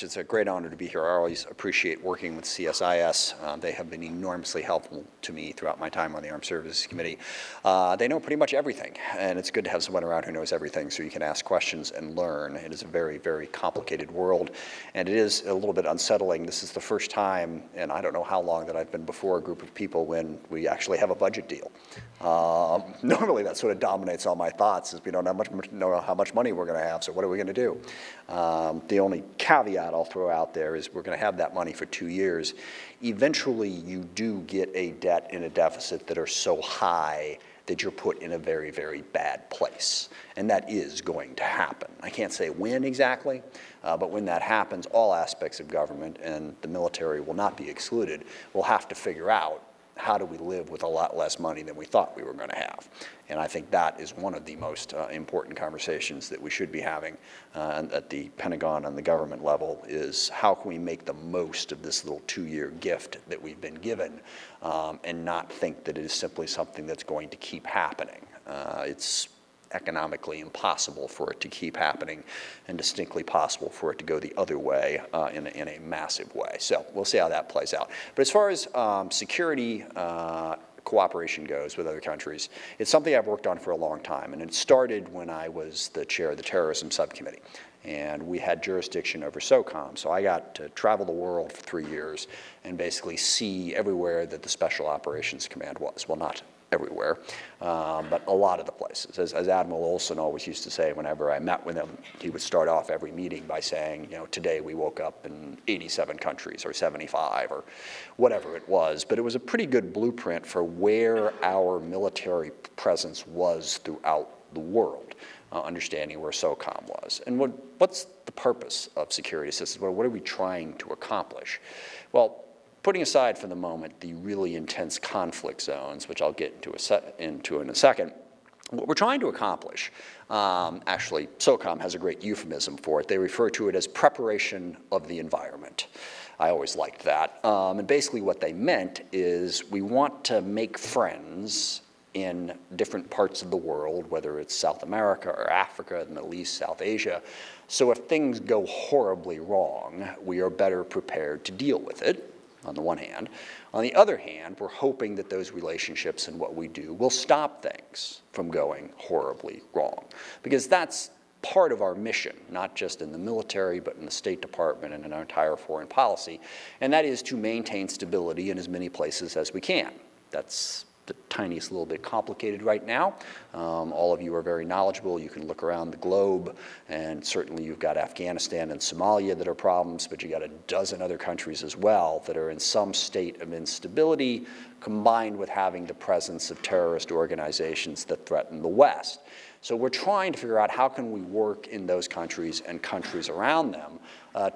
It's a great honor to be here. I always appreciate working with CSIS. They have been enormously helpful to me throughout my time on the Armed Services Committee. They know pretty much everything, and it's good to have someone around who knows everything so you can ask questions and learn. It is a very, very complicated world, and it is a little bit unsettling. This is the first time, and I don't know how long, that I've been before a group of people when we actually have a budget deal. Normally that sort of dominates all my thoughts, is we don't know how much money we're going to have, so what are we going to do? The only caveat I'll throw out there is we're going to have that money for 2 years. Eventually, you do get a debt and a deficit that are so high that you're put in a very, very bad place. And that is going to happen. I can't say when exactly, but when that happens, all aspects of government, and the military will not be excluded, will have to figure out, how do we live with a lot less money than we thought we were going to have? And I think that is one of the most important conversations that we should be having at the Pentagon and the government level, is how can we make the most of this little 2-year gift that we've been given, and not think that it is simply something that's going to keep happening. It's economically impossible for it to keep happening, and distinctly possible for it to go the other way in a massive way. So we'll see how that plays out. But as far as security cooperation goes with other countries, it's something I've worked on for a long time, and it started when I was the chair of the terrorism subcommittee, and we had jurisdiction over SOCOM. So I got to travel the world for 3 years and basically see everywhere that the Special Operations Command was. Well, not everywhere, but a lot of the places. As Admiral Olson always used to say whenever I met with him, he would start off every meeting by saying, you know, today we woke up in 87 countries, or 75, or whatever it was. But it was a pretty good blueprint for where our military presence was throughout the world, understanding where SOCOM was. And what's the purpose of security assistance? What are we trying to accomplish? Well, putting aside for the moment the really intense conflict zones, which I'll get into in a second, what we're trying to accomplish, actually, SOCOM has a great euphemism for it. They refer to it as preparation of the environment. I always liked that. And basically what they meant is we want to make friends in different parts of the world, whether it's South America or Africa, the Middle East, South Asia. So if things go horribly wrong, we are better prepared to deal with it, on the one hand. On the other hand, we're hoping that those relationships and what we do will stop things from going horribly wrong. Because that's part of our mission, not just in the military, but in the State Department and in our entire foreign policy. And that is to maintain stability in as many places as we can. That's the tiniest little bit complicated right now. All of you are very knowledgeable. You can look around the globe, and certainly you've got Afghanistan and Somalia that are problems, but you got a dozen other countries as well that are in some state of instability, combined with having the presence of terrorist organizations that threaten the West. So we're trying to figure out how can we work in those countries and countries around them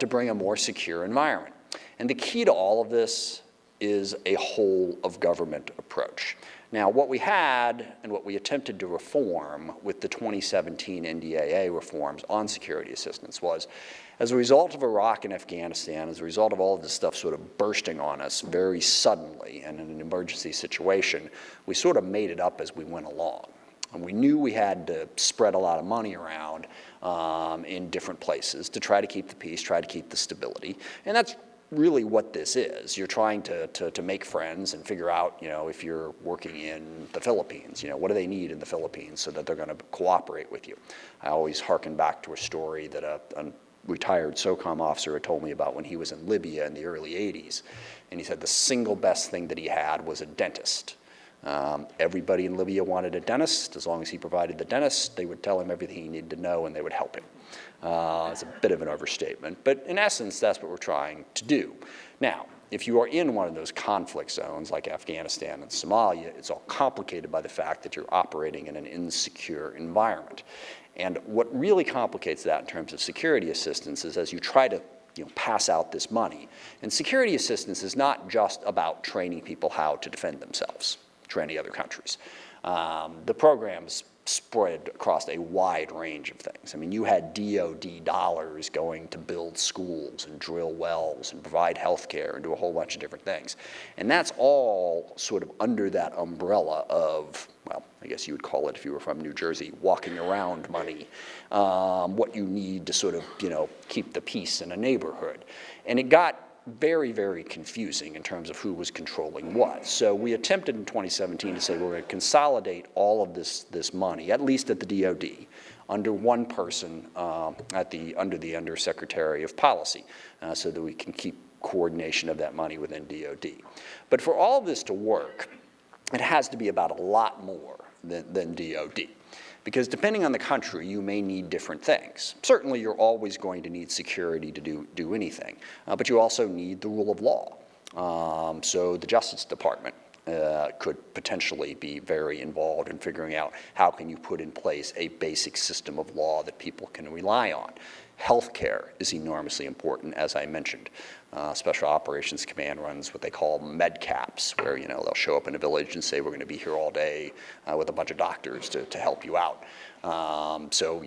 to bring a more secure environment. And the key to all of this is a whole of government approach. Now, what we had and what we attempted to reform with the 2017 NDAA reforms on security assistance was, as a result of Iraq and Afghanistan, as a result of all of this stuff sort of bursting on us very suddenly and in an emergency situation, we sort of made it up as we went along. And we knew we had to spread a lot of money around in different places to try to keep the peace, try to keep the stability. And that's really what this is. You're trying to make friends and figure out, you know, if you're working in the Philippines, you know, what do they need in the Philippines so that they're going to cooperate with you. I always hearken back to a story that a retired SOCOM officer had told me about when he was in Libya in the early 80s. And he said the single best thing that he had was a dentist. Everybody in Libya wanted a dentist. As long as he provided the dentist, they would tell him everything he needed to know and they would help him. It's a bit of an overstatement, but in essence, that's what we're trying to do. Now, if you are in one of those conflict zones like Afghanistan and Somalia, it's all complicated by the fact that you're operating in an insecure environment. And what really complicates that in terms of security assistance is as you try to pass out this money. And security assistance is not just about training people how to defend themselves to any other countries. The programs spread across a wide range of things. I mean, you had DOD dollars going to build schools and drill wells and provide health care and do a whole bunch of different things. And that's all sort of under that umbrella of, well, I guess you would call it, if you were from New Jersey, walking around money, what you need to sort of, keep the peace in a neighborhood. And it got very, very confusing in terms of who was controlling what. So we attempted in 2017 to say we're going to consolidate all of this money, at least at the DOD, under one person under the Undersecretary of Policy, so that we can keep coordination of that money within DOD. But for all of this to work, it has to be about a lot more than DOD. Because depending on the country, you may need different things. Certainly, you're always going to need security to do anything, but you also need the rule of law. So the Justice Department could potentially be very involved in figuring out how can you put in place a basic system of law that people can rely on. Healthcare is enormously important, as I mentioned. Special Operations Command runs what they call medcaps, where they'll show up in a village and say, we're going to be here all day with a bunch of doctors to help you out. So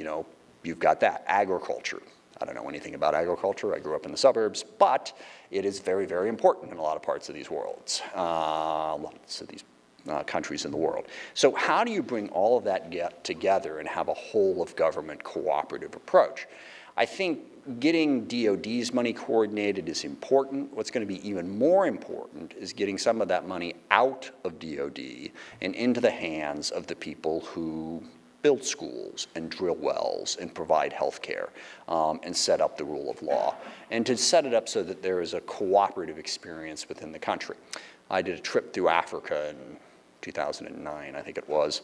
you've got that. Agriculture. I don't know anything about agriculture. I grew up in the suburbs, but it is very, very important in a lot of parts of these worlds, lots of these countries in the world. So how do you bring all of that together and have a whole of government cooperative approach? I think getting DOD's money coordinated is important. What's going to be even more important is getting some of that money out of DOD and into the hands of the people who build schools and drill wells and provide health care and set up the rule of law, and to set it up so that there is a cooperative experience within the country. I did a trip through Africa in 2009, I think it was,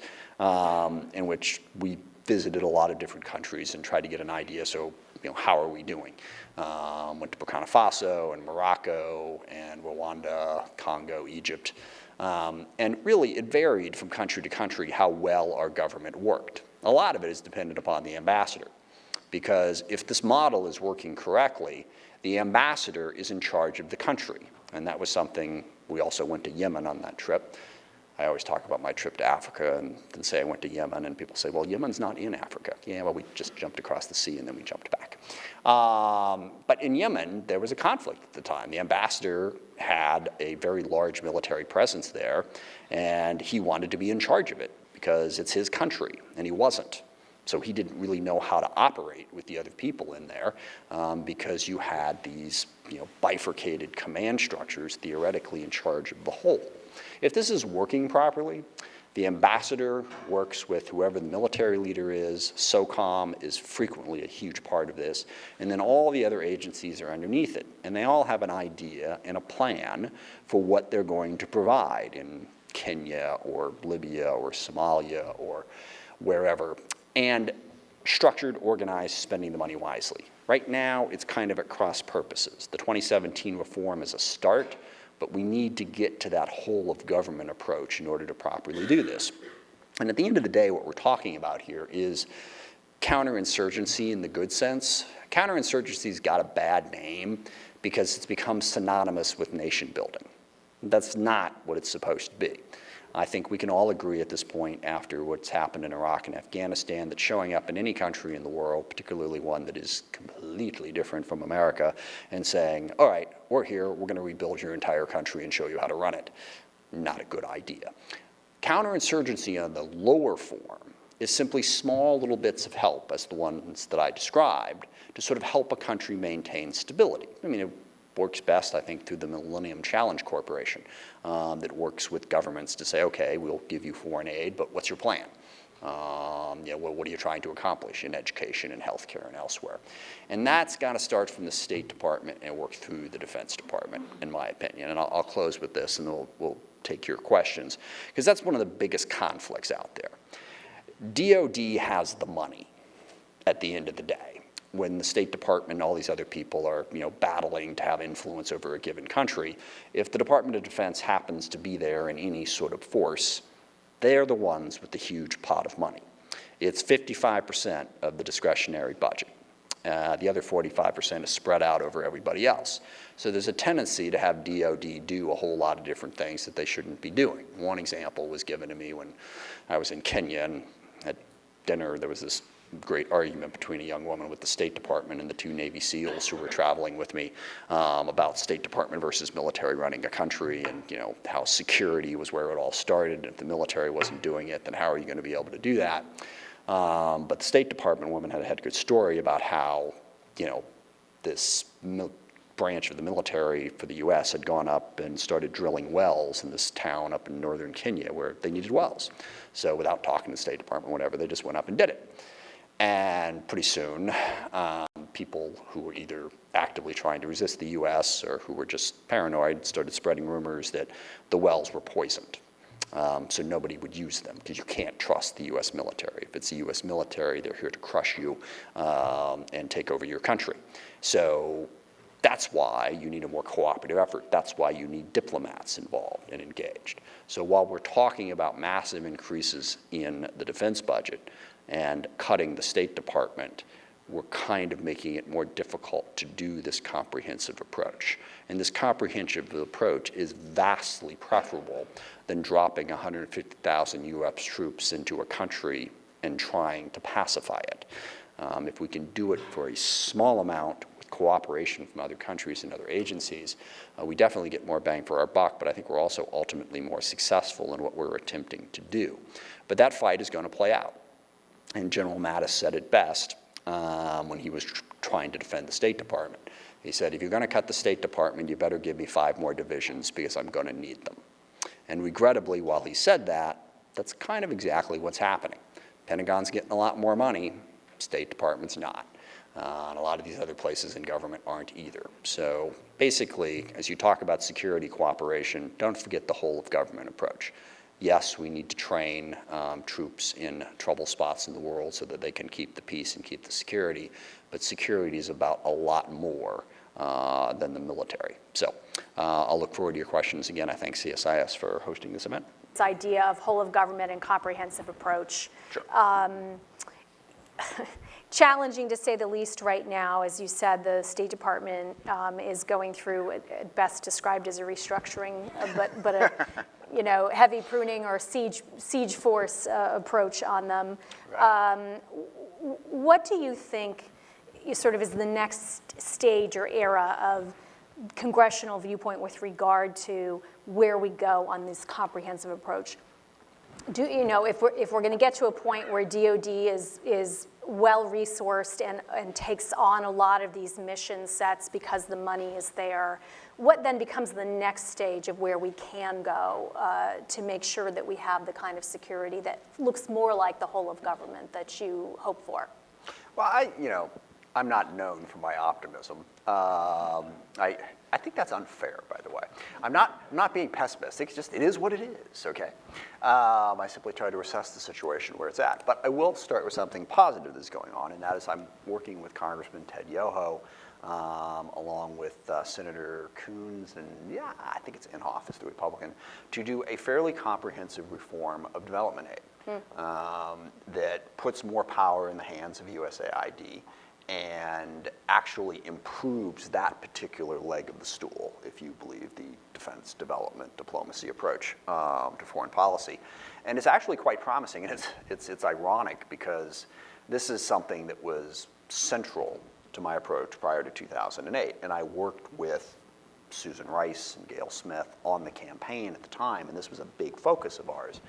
in which we visited a lot of different countries and tried to get an idea, so how are we doing? Went to Burkina Faso and Morocco and Rwanda, Congo, Egypt. And really it varied from country to country how well our government worked. A lot of it is dependent upon the ambassador, because if this model is working correctly, the ambassador is in charge of the country. And that was something, we also went to Yemen on that trip. I always talk about my trip to Africa and then say I went to Yemen, and people say, well, Yemen's not in Africa. Yeah, well, we just jumped across the sea and then we jumped back. But in Yemen, there was a conflict at the time. The ambassador had a very large military presence there, and he wanted to be in charge of it because it's his country, and he wasn't. So he didn't really know how to operate with the other people in there because you had these bifurcated command structures theoretically in charge of the whole. If this is working properly, the ambassador works with whoever the military leader is. SOCOM is frequently a huge part of this. And then all the other agencies are underneath it. And they all have an idea and a plan for what they're going to provide in Kenya or Libya or Somalia or wherever. And structured, organized, spending the money wisely. Right now, it's kind of at cross purposes. The 2017 reform is a start, but we need to get to that whole of government approach in order to properly do this. And at the end of the day, what we're talking about here is counterinsurgency in the good sense. Counterinsurgency's got a bad name because it's become synonymous with nation building. That's not what it's supposed to be. I think we can all agree at this point, after what's happened in Iraq and Afghanistan, that showing up in any country in the world, particularly one that is completely different from America, and saying, all right, we're here, we're going to rebuild your entire country and show you how to run it, not a good idea. Counterinsurgency on the lower form is simply small little bits of help, as the ones that I described, to sort of help a country maintain stability. I mean, it works best, I think, through the Millennium Challenge Corporation that works with governments to say, okay, we'll give you foreign aid, but what's your plan? What are you trying to accomplish in education and healthcare and elsewhere? And that's got to start from the State Department and work through the Defense Department, in my opinion. And I'll close with this, and we'll take your questions, because that's one of the biggest conflicts out there. DOD has the money at the end of the day. When the State Department and all these other people are, battling to have influence over a given country, if the Department of Defense happens to be there in any sort of force, they're the ones with the huge pot of money. It's 55% of the discretionary budget. The other 45% is spread out over everybody else. So there's a tendency to have DOD do a whole lot of different things that they shouldn't be doing. One example was given to me when I was in Kenya and had dinner, there was this great argument between a young woman with the State Department and the 2 Navy SEALs who were traveling with me about State Department versus military running a country, and how security was where it all started. If the military wasn't doing it, then how are you going to be able to do that? But the State Department woman had a good story about how this branch of the military for the U.S. had gone up and started drilling wells in this town up in northern Kenya where they needed wells. So without talking to the State Department, whatever, they just went up and did it. And pretty soon, people who were either actively trying to resist the U.S. or who were just paranoid started spreading rumors that the wells were poisoned. So nobody would use them because you can't trust the U.S. military. If it's the U.S. military, they're here to crush you and take over your country. So that's why you need a more cooperative effort. That's why you need diplomats involved and engaged. So while we're talking about massive increases in the defense budget and cutting the State Department, we're kind of making it more difficult to do this comprehensive approach. And this comprehensive approach is vastly preferable than dropping 150,000 U.S. troops into a country and trying to pacify it. If we can do it for a small amount with cooperation from other countries and other agencies, we definitely get more bang for our buck, but I think we're also ultimately more successful in what we're attempting to do. But that fight is going to play out. And General Mattis said it best when he was trying to defend the State Department. He said, if you're going to cut the State Department, you better give me 5 more divisions because I'm going to need them. And regrettably, while he said that, that's kind of exactly what's happening. Pentagon's getting a lot more money, State Department's not. And a lot of these other places in government aren't either. So basically, as you talk about security cooperation, don't forget the whole of government approach. Yes, we need to train troops in trouble spots in the world so that they can keep the peace and keep the security, but security is about a lot more than the military. So I'll look forward to your questions. Again, I thank CSIS for hosting this event. This idea of whole of government and comprehensive approach. Sure. Challenging to say the least right now. As you said, the State Department is going through, at best described as a restructuring, but a heavy pruning or siege force approach on them. Right. What do you think sort of is the next stage or era of congressional viewpoint with regard to where we go on this comprehensive approach? If we're going to get to a point where DoD is well-resourced and takes on a lot of these mission sets because the money is there, what then becomes the next stage of where we can go to make sure that we have the kind of security that looks more like the whole of government that you hope for? Well, I'm not known for my optimism. I think that's unfair, by the way. I'm not being pessimistic. It is what it is, okay? I simply try to assess the situation where it's at. But I will start with something positive that's going on, and that is I'm working with Congressman Ted Yoho, along with Senator Coons, and I think it's Inhofe, is the Republican, to do a fairly comprehensive reform of development aid that puts more power in the hands of USAID and actually improves that particular leg of the stool, if you believe the defense development diplomacy approach to foreign policy. And it's actually quite promising, and it's ironic because this is something that was central to my approach prior to 2008. And I worked with Susan Rice and Gail Smith on the campaign at the time, and this was a big focus of ours,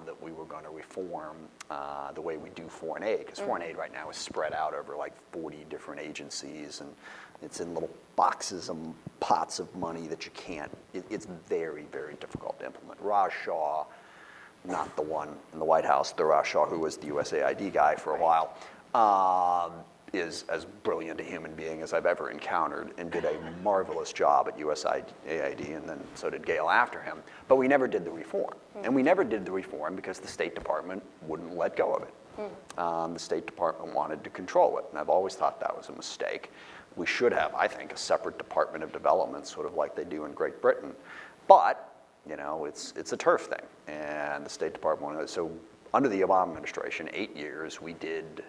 that we were going to reform the way we do foreign aid, because foreign aid right now is spread out over like 40 different agencies, and it's in little boxes and pots of money that you can't, it's very, very difficult to implement. Raj Shah, not the one in the White House, the Raj Shah who was the USAID guy for a while, is as brilliant a human being as I've ever encountered and did a marvelous job at USAID, and then so did Gail after him. But we never did the reform. And we never did the reform because the State Department wouldn't let go of it. The State Department wanted to control it, and I've always thought that was a mistake. We should have, I think, a separate Department of Development, sort of like they do in Great Britain. But, it's a turf thing, and the State Department wanted it. So under the Obama administration, 8 years, we did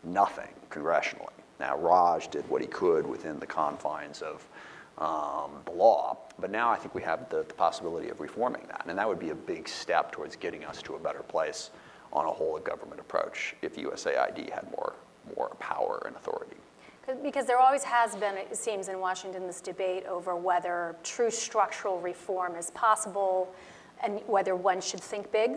nothing congressionally. Now, Raj did what he could within the confines of the law, but now I think we have the possibility of reforming that, and that would be a big step towards getting us to a better place on a whole of government approach if USAID had more power and authority. Because there always has been, it seems, in Washington, this debate over whether true structural reform is possible and whether one should think big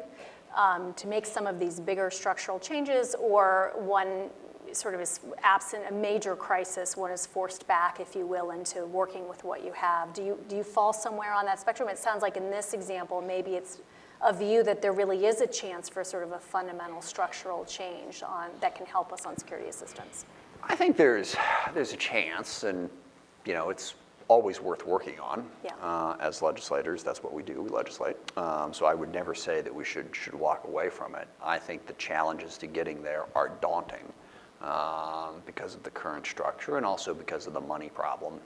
to make some of these bigger structural changes, or one sort of is absent a major crisis, one is forced back, if you will, into working with what you have. Do you fall somewhere on that spectrum? It sounds like in this example, maybe it's a view that there really is a chance for sort of a fundamental structural change that can help us on security assistance. I think there's a chance, and it's always worth working on. Yeah. As legislators, that's what we do. We legislate. So I would never say that we should walk away from it. I think the challenges to getting there are daunting because of the current structure and also because of the money problem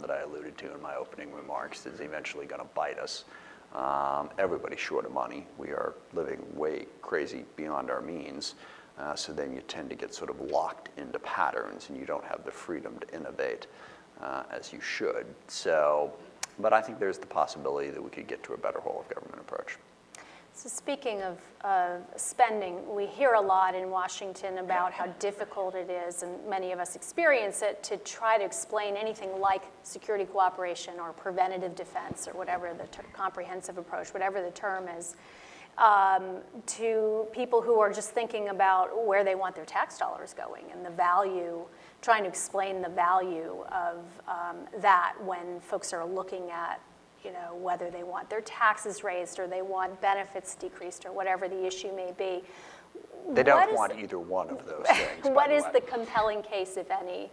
that I alluded to in my opening remarks is eventually going to bite us. Everybody's short of money. We are living way crazy beyond our means. So then you tend to get sort of locked into patterns and you don't have the freedom to innovate as you should. So, but I think there's the possibility that we could get to a better whole of government approach. So speaking of spending, we hear a lot in Washington about how difficult it is, and many of us experience it, to try to explain anything like security cooperation or preventative defense or whatever the comprehensive approach, whatever the term is, to people who are just thinking about where they want their tax dollars going and the value, trying to explain the value of that when folks are looking at whether they want their taxes raised or they want benefits decreased or whatever the issue may be. They don't want either one of those things. What is the compelling case, if any,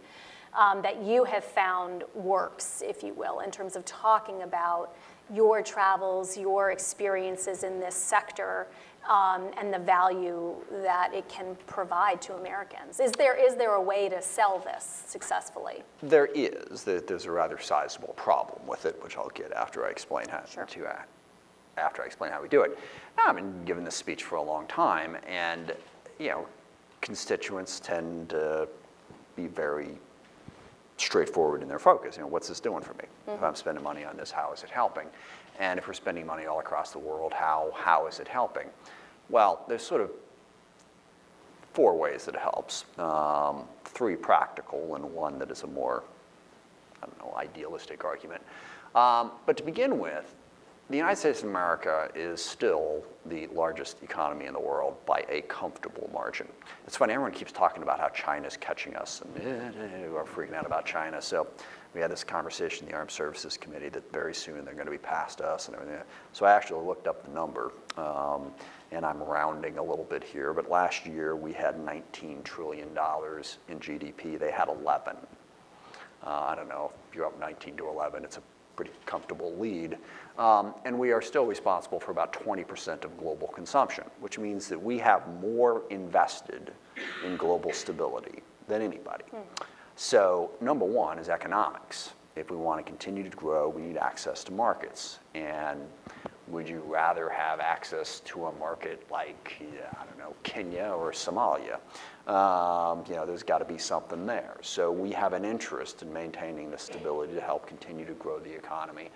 that you have found works, if you will, in terms of talking about your travels, your experiences in this sector, and the value that it can provide to Americans? Is there a way to sell this successfully? There is. There's a rather sizable problem with it, which I'll get after I explain how we do it. Now, I've been giving this speech for a long time, and constituents tend to be very straightforward in their focus. What's this doing for me? Mm-hmm. If I'm spending money on this, how is it helping? And if we're spending money all across the world, how is it helping? Well, there's sort of 4 ways that it helps. 3 practical and 1 that is a more, idealistic argument. But to begin with, the United States of America is still the largest economy in the world by a comfortable margin. It's funny, everyone keeps talking about how China's catching us, and we're freaking out about China. So we had this conversation in the Armed Services Committee that very soon they're going to be past us and everything. So I actually looked up the number, and I'm rounding a little bit here, but last year we had $19 trillion in GDP. They had 11. I don't know, if you're up 19 to 11, it's a pretty comfortable lead. And we are still responsible for about 20% of global consumption, which means that we have more invested in global stability than anybody. Mm-hmm. So number 1 is economics. If we want to continue to grow, we need access to markets. And would you rather have access to a market like, Kenya or Somalia? There's got to be something there. So we have an interest in maintaining the stability to help continue to grow the economy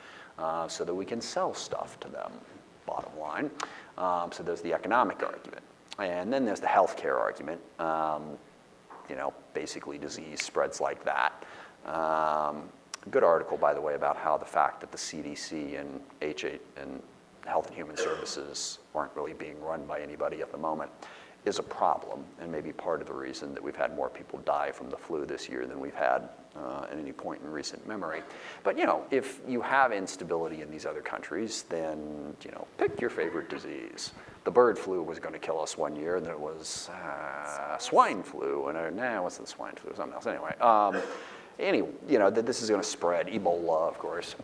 so that we can sell stuff to them, bottom line. So there's the economic argument. And then there's the healthcare argument. Basically disease spreads like that. Good article, by the way, about how the fact that the CDC and and Health and Human Services aren't really being run by anybody at the moment is a problem, and maybe part of the reason that we've had more people die from the flu this year than we've had at any point in recent memory. But if you have instability in these other countries, then pick your favorite disease. The bird flu was going to kill us one year, and there was swine flu, and now what's the swine flu? Something else. Anyway, that this is going to spread, Ebola, of course.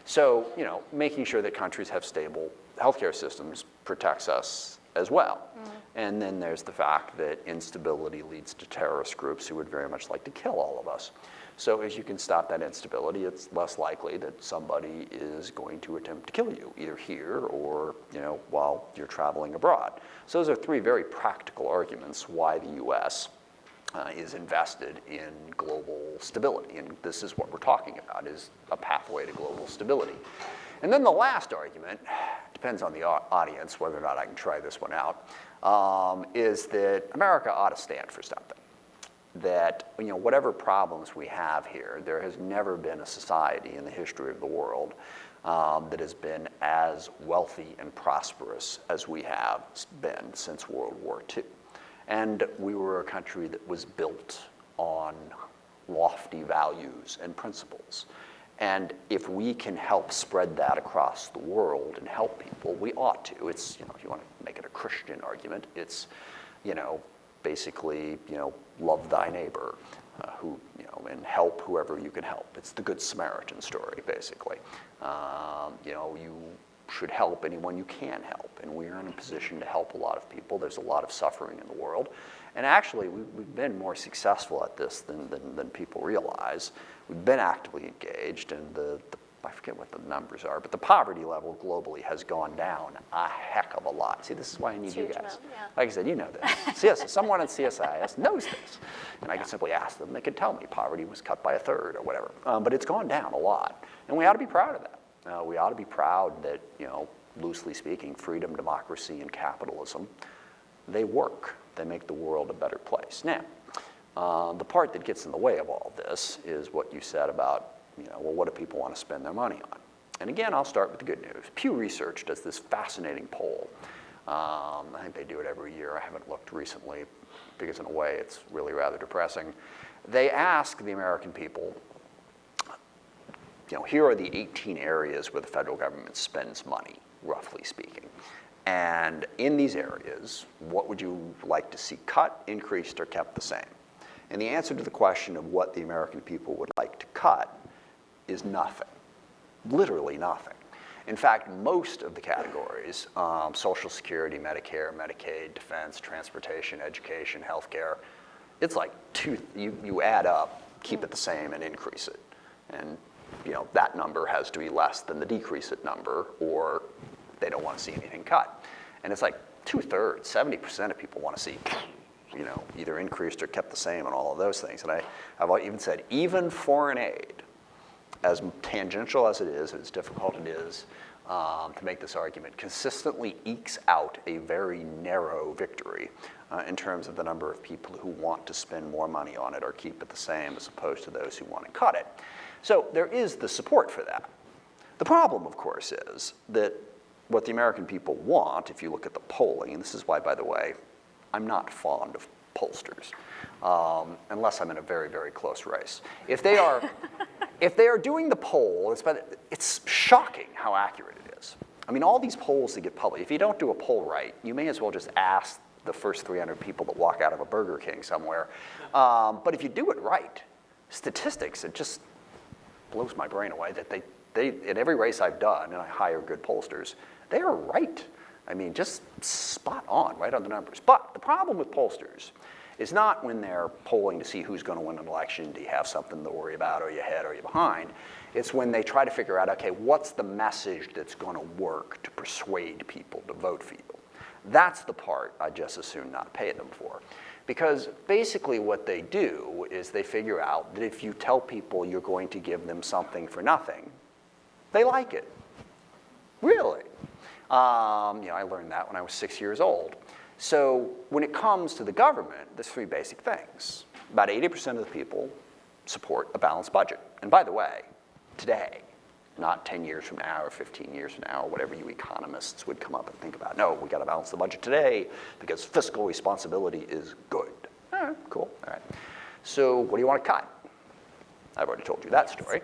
So making sure that countries have stable healthcare systems protects us as well. Mm-hmm. And then there's the fact that instability leads to terrorist groups who would very much like to kill all of us. So as you can stop that instability, it's less likely that somebody is going to attempt to kill you, either here or while you're traveling abroad. So those are 3 very practical arguments why the U.S. Is invested in global stability. And this is what we're talking about, is a pathway to global stability. And then the last argument, depends on the audience whether or not I can try this one out, is that America ought to stand for something. That, you know, whatever problems we have here, there has never been a society in the history of the world that has been as wealthy and prosperous as we have been since World War II. And we were a country that was built on lofty values and principles. And if we can help spread that across the world and help people, we ought to. It's, you know, if you want to make it a Christian argument, it's, you know, basically, you know, love thy neighbor, who, you know, and help whoever you can help. It's the Good Samaritan story, basically. You know, you should help anyone you can help, and we're in a position to help a lot of people. There's a lot of suffering in the world, and actually, we've been more successful at this than people realize. We've been actively engaged, and I forget what the numbers are, but the poverty level globally has gone down a heck of a lot. See, this is why I need you guys. Amount, yeah. Like I said, you know this. Someone at CSIS knows this. And I can simply ask them, they can tell me poverty was cut by a third or whatever. But it's gone down a lot. And we ought to be proud of that. We ought to be proud that, you know, loosely speaking, freedom, democracy, and capitalism, they work. They make the world a better place. Now, the part that gets in the way of all this is what you said about, you know, well, what do people want to spend their money on? And again, I'll start with the good news. Pew Research does this fascinating poll. I think they do it every year. I haven't looked recently because in a way it's really rather depressing. They ask the American people, you know, here are the 18 areas where the federal government spends money, roughly speaking. And in these areas, what would you like to see cut, increased, or kept the same? And the answer to the question of what the American people would like to cut is nothing, literally nothing. In fact, most of the categories, Social Security, Medicare, Medicaid, defense, transportation, education, healthcare, it's like you add up, keep it the same, and increase it. And you know, that number has to be less than the decrease it number, or they don't want to see anything cut. And it's like 2/3, 70% of people want to see, you know, either increased or kept the same and all of those things. And I've even said, even foreign aid, as tangential as it is, as difficult it is to make this argument, consistently ekes out a very narrow victory in terms of the number of people who want to spend more money on it or keep it the same as opposed to those who want to cut it. So there is the support for that. The problem, of course, is that what the American people want, if you look at the polling, and this is why, by the way, I'm not fond of pollsters, unless I'm in a very, very close race. If they are doing the poll, it's shocking how accurate it is. I mean, all these polls that get published, if you don't do a poll right, you may as well just ask the first 300 people that walk out of a Burger King somewhere. But if you do it right, statistics, it just blows my brain away that they in every race I've done, and I hire good pollsters, they are right. I mean, just spot on, right on the numbers. But the problem with pollsters is not when they're polling to see who's going to win an election, do you have something to worry about, are you ahead, are you behind? It's when they try to figure out, okay, what's the message that's going to work to persuade people to vote for you? That's the part I just as soon not pay them for. Because basically what they do is they figure out that if you tell people you're going to give them something for nothing, they like it. Really. You know, I learned that when I was 6 years old. So when it comes to the government, there's three basic things. About 80% of the people support a balanced budget. And by the way, today, not 10 years from now or 15 years from now or whatever you economists would come up and think about. No, we got to balance the budget today because fiscal responsibility is good. All right, cool. All right. So what do you want to cut? I've already told you that story.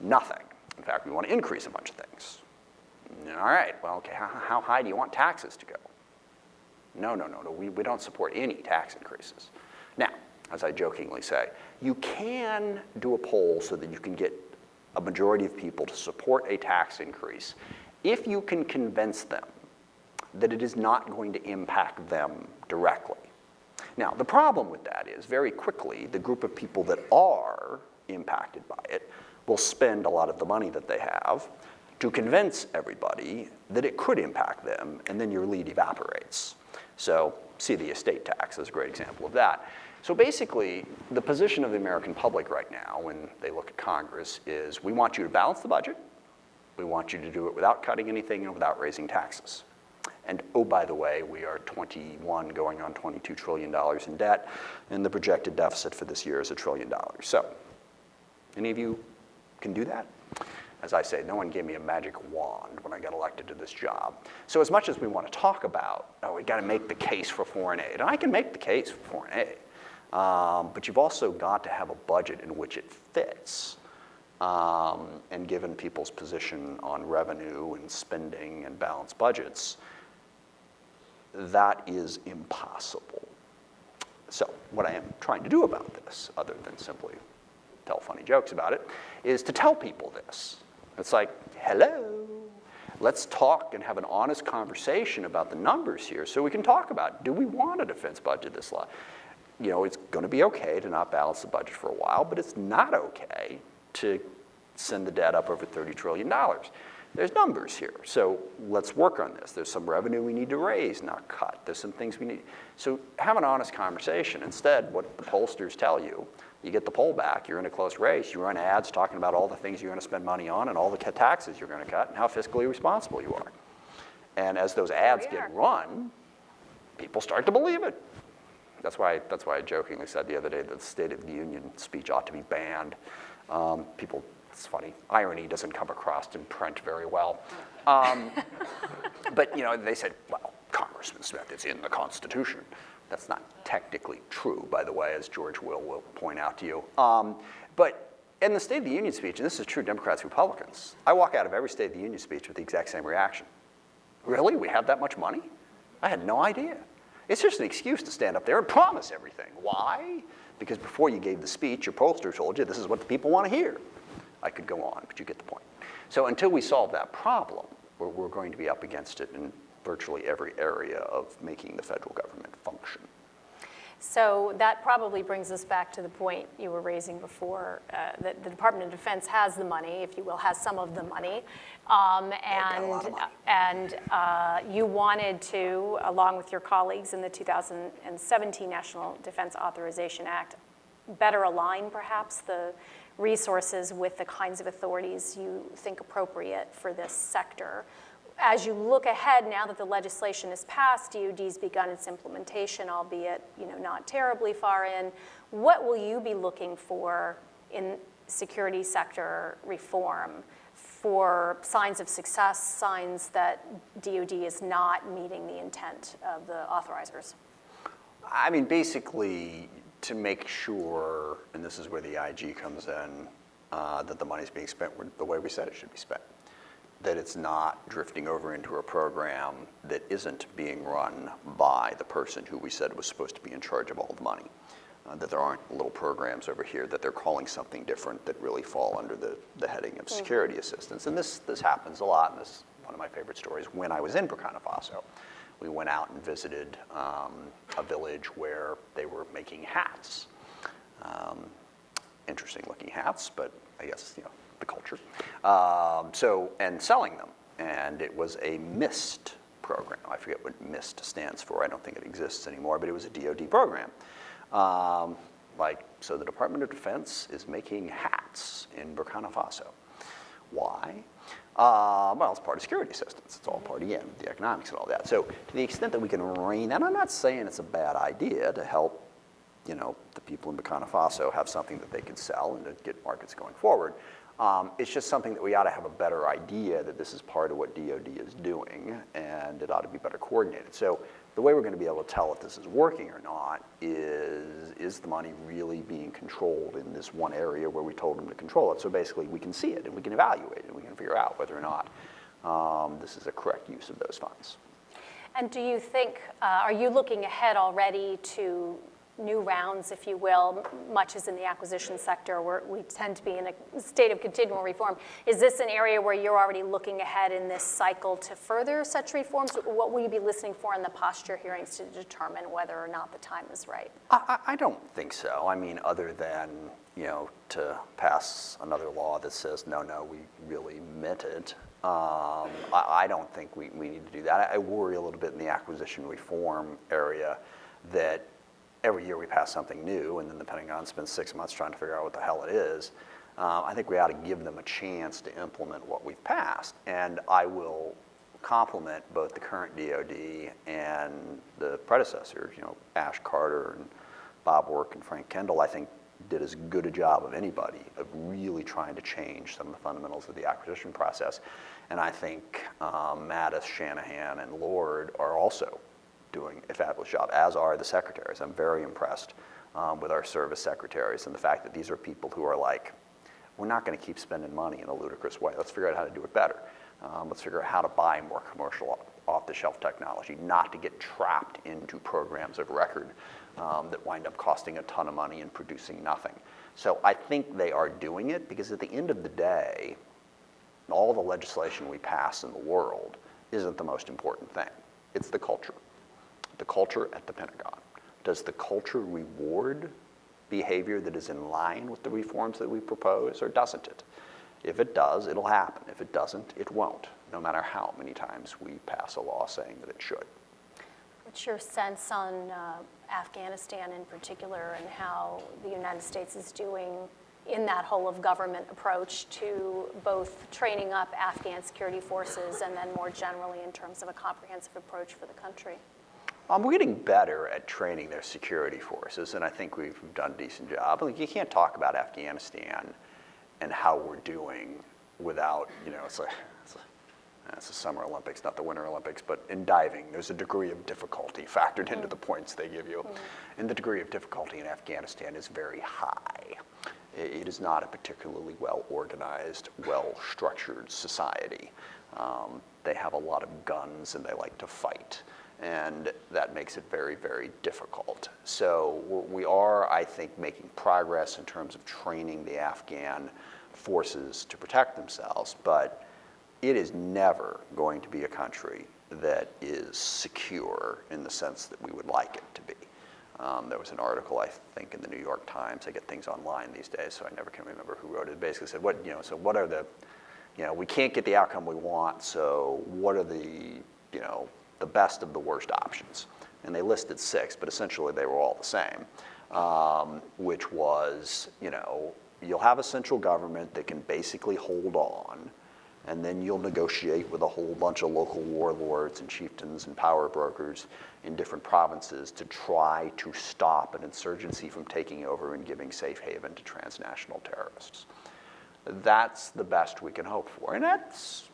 Nothing. In fact, we want to increase a bunch of things. All right, well, okay, how high do you want taxes to go? No, we don't support any tax increases. Now, as I jokingly say, you can do a poll so that you can get a majority of people to support a tax increase if you can convince them that it is not going to impact them directly. Now, the problem with that is very quickly the group of people that are impacted by it will spend a lot of the money that they have to convince everybody that it could impact them, and then your lead evaporates. So see the estate tax as a great example of that. So basically, the position of the American public right now when they look at Congress is we want you to balance the budget, We want you to do it without cutting anything and without raising taxes. And oh, by the way, we are 21 going on $22 trillion in debt, and the projected deficit for this year is $1 trillion. So, any of you can do that? As I say, no one gave me a magic wand when I got elected to this job. So as much as we want to talk about, oh, we got to make the case for foreign aid, and I can make the case for foreign aid, but you've also got to have a budget in which it fits. And given people's position on revenue and spending and balanced budgets, that is impossible. So what I am trying to do about this, other than simply tell funny jokes about it, is to tell people this. It's like, hello, let's talk and have an honest conversation about the numbers here so we can talk about, do we want a defense budget this low? You know, it's going to be okay to not balance the budget for a while, but it's not okay to send the debt up over $30 trillion. There's numbers here, so let's work on this. There's some revenue we need to raise, not cut. There's some things we need. So have an honest conversation. Instead, what the pollsters tell you, you get the poll back, you're in a close race, you run ads talking about all the things you're going to spend money on and all the taxes you're going to cut and how fiscally responsible you are. And as those ads get run, people start to believe it. That's why I jokingly said the other day that the State of the Union speech ought to be banned. People, it's funny, irony doesn't come across in print very well. But you know, they said, well, Congressman Smith, it's in the Constitution. That's not technically true, by the way, as George will point out to you. But in the State of the Union speech, and this is true Democrats, Republicans, I walk out of every State of the Union speech with the exact same reaction. Really? We have that much money? I had no idea. It's just an excuse to stand up there and promise everything. Why? Because before you gave the speech, your pollster told you this is what the people want to hear. I could go on, but you get the point. So until we solve that problem, we're going to be up against it in virtually every area of making the federal government function. So that probably brings us back to the point you were raising before, that the Department of Defense has the money, if you will, has some of the money. And you wanted to, along with your colleagues in the 2017 National Defense Authorization Act, better align perhaps the resources with the kinds of authorities you think appropriate for this sector. As you look ahead, now that the legislation is passed, DoD's begun its implementation, albeit not terribly far in, what will you be looking for in security sector reform for signs of success, signs that DoD is not meeting the intent of the authorizers? I mean, basically, to make sure, and this is where the IG comes in, that the money's being spent the way we said it should be spent. That it's not drifting over into a program that isn't being run by the person who we said was supposed to be in charge of all the money. That there aren't little programs over here that they're calling something different that really fall under the heading of security assistance. And this happens a lot, and this is one of my favorite stories. When I was in Burkina Faso, we went out and visited a village where they were making hats. Interesting looking hats, but I guess, the culture. And selling them. And it was a MIST program. I forget what MIST stands for. I don't think it exists anymore, but it was a DoD program. So the Department of Defense is making hats in Burkina Faso. Why? Well, it's part of security assistance. It's all part of the economics and all that. So to the extent that we can rein, and I'm not saying it's a bad idea to help the people in Burkina Faso have something that they could sell and to get markets going forward. It's just something that we ought to have a better idea that this is part of what DoD is doing, and it ought to be better coordinated. So the way we're going to be able to tell if this is working or not is the money really being controlled in this one area where we told them to control it. So basically we can see it and we can evaluate it and we can figure out whether or not this is a correct use of those funds. And do you think, are you looking ahead already to new rounds, if you will, much as in the acquisition sector where we tend to be in a state of continual reform? Is this an area where you're already looking ahead in this cycle to further such reforms? What will you be listening for in the posture hearings to determine whether or not the time is right? I don't think so. I mean, other than, to pass another law that says, no, we really meant it. I don't think we need to do that. I worry a little bit in the acquisition reform area that every year we pass something new, and then the Pentagon spends 6 months trying to figure out what the hell it is. I think we ought to give them a chance to implement what we've passed. And I will compliment both the current DOD and the predecessors, Ash Carter and Bob Work and Frank Kendall, I think did as good a job of anybody of really trying to change some of the fundamentals of the acquisition process. And I think Mattis, Shanahan, and Lord are also doing a fabulous job, as are the secretaries. I'm very impressed with our service secretaries and the fact that these are people who are like, we're not going to keep spending money in a ludicrous way. Let's figure out how to do it better. Let's figure out how to buy more commercial off-the-shelf technology, not to get trapped into programs of record that wind up costing a ton of money and producing nothing. So I think they are doing it because at the end of the day, all the legislation we pass in the world isn't the most important thing. It's the culture. The culture at the Pentagon. Does the culture reward behavior that is in line with the reforms that we propose, or doesn't it? If it does, it'll happen. If it doesn't, it won't, no matter how many times we pass a law saying that it should. What's your sense on Afghanistan in particular and how the United States is doing in that whole of government approach to both training up Afghan security forces and then more generally in terms of a comprehensive approach for the country? We're getting better at training their security forces, and I think we've done a decent job. Like, you can't talk about Afghanistan and how we're doing without, it's the Summer Olympics, not the Winter Olympics, but in diving, there's a degree of difficulty factored into the points they give you. And the degree of difficulty in Afghanistan is very high. It is not a particularly well-organized, well-structured society. They have a lot of guns and they like to fight. And that makes it very, very difficult. So we are, I think, making progress in terms of training the Afghan forces to protect themselves, but it is never going to be a country that is secure in the sense that we would like it to be. There was an article, I think, in the New York Times. I get things online these days, so I never can remember who wrote it. It basically said, what are the, we can't get the outcome we want, so what are the best of the worst options? And they listed 6, but essentially they were all the same, which was, you'll have a central government that can basically hold on, and then you'll negotiate with a whole bunch of local warlords and chieftains and power brokers in different provinces to try to stop an insurgency from taking over and giving safe haven to transnational terrorists. That's the best we can hope for, and that's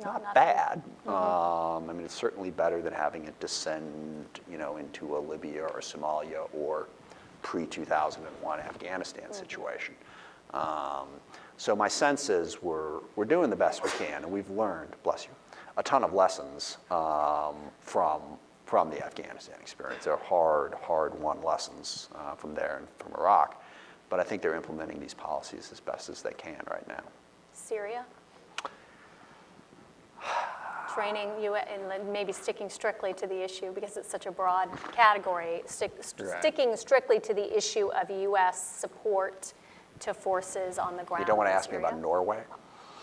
not bad. I mean, it's certainly better than having it descend, into a Libya or Somalia or pre-2001 Afghanistan situation. So my sense is we're doing the best we can, and we've learned, bless you, a ton of lessons from the Afghanistan experience. They're hard-won lessons from there and from Iraq, but I think they're implementing these policies as best as they can right now. Syria? Training you, and maybe sticking strictly to the issue because it's such a broad category, sticking strictly to the issue of U.S. support to forces on the ground. You don't want to ask me about Norway?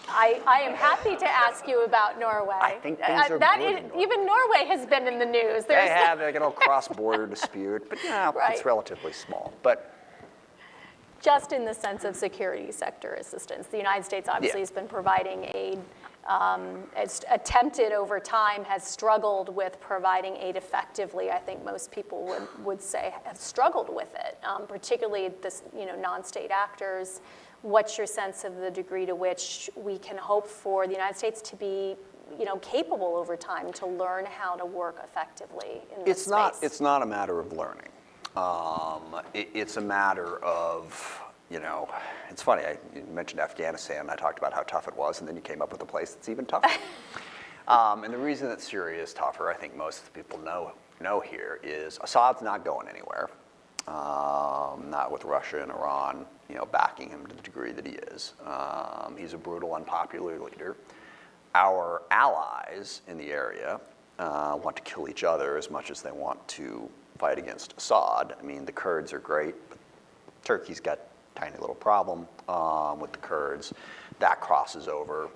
I am happy to ask you about Norway. I think things are good. Even Norway has been in the news. They have like a little cross-border dispute, but right. It's relatively small. But just in the sense of security sector assistance, the United States obviously has been providing aid. It's attempted over time, has struggled with providing aid effectively. I think most people would say have struggled with it, particularly this, non-state actors. What's your sense of the degree to which we can hope for the United States to be, capable over time to learn how to work effectively in this space? It's not a matter of learning. It's a matter of, it's funny, you mentioned Afghanistan, and I talked about how tough it was, and then you came up with a place that's even tougher. And the reason that Syria is tougher, I think most people know here, is Assad's not going anywhere, not with Russia and Iran, backing him to the degree that he is. He's a brutal, unpopular leader. Our allies in the area want to kill each other as much as they want to fight against Assad. I mean, the Kurds are great, but Turkey's got a tiny little problem with the Kurds. That crosses over.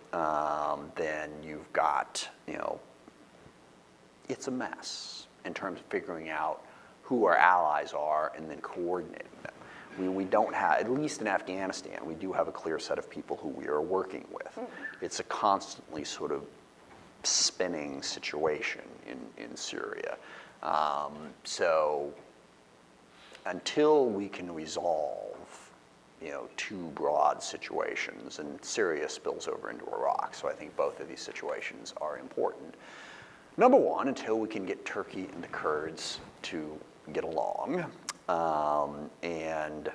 Then you've got, it's a mess in terms of figuring out who our allies are and then coordinating them. We don't have, at least in Afghanistan, we do have a clear set of people who we are working with. It's a constantly sort of spinning situation in Syria. So until we can resolve, two broad situations, and Syria spills over into Iraq, so I think both of these situations are important. Number one, until we can get Turkey and the Kurds to get along, and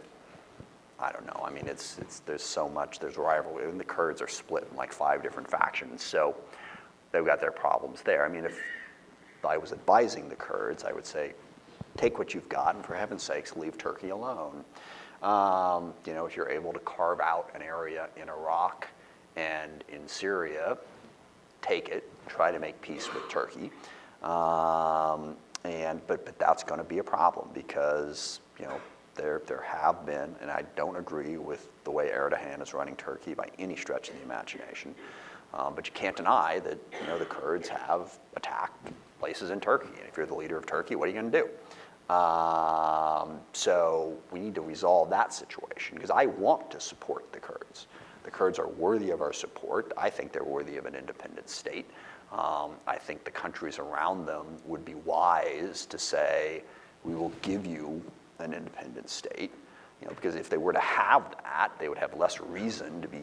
I don't know, I mean, there's so much, there's rivalry, and the Kurds are split in like 5 different factions, so they've got their problems there. I mean, if I was advising the Kurds, I would say, take what you've got, and for heaven's sakes, leave Turkey alone. If you're able to carve out an area in Iraq and in Syria, take it, try to make peace with Turkey. But that's going to be a problem because, there have been, and I don't agree with the way Erdogan is running Turkey by any stretch of the imagination, but you can't deny that, the Kurds have attacked places in Turkey. And if you're the leader of Turkey, what are you going to do? So we need to resolve that situation because I want to support the Kurds. The Kurds are worthy of our support. I think they're worthy of an independent state. I think the countries around them would be wise to say, we will give you an independent state, because if they were to have that, they would have less reason to be,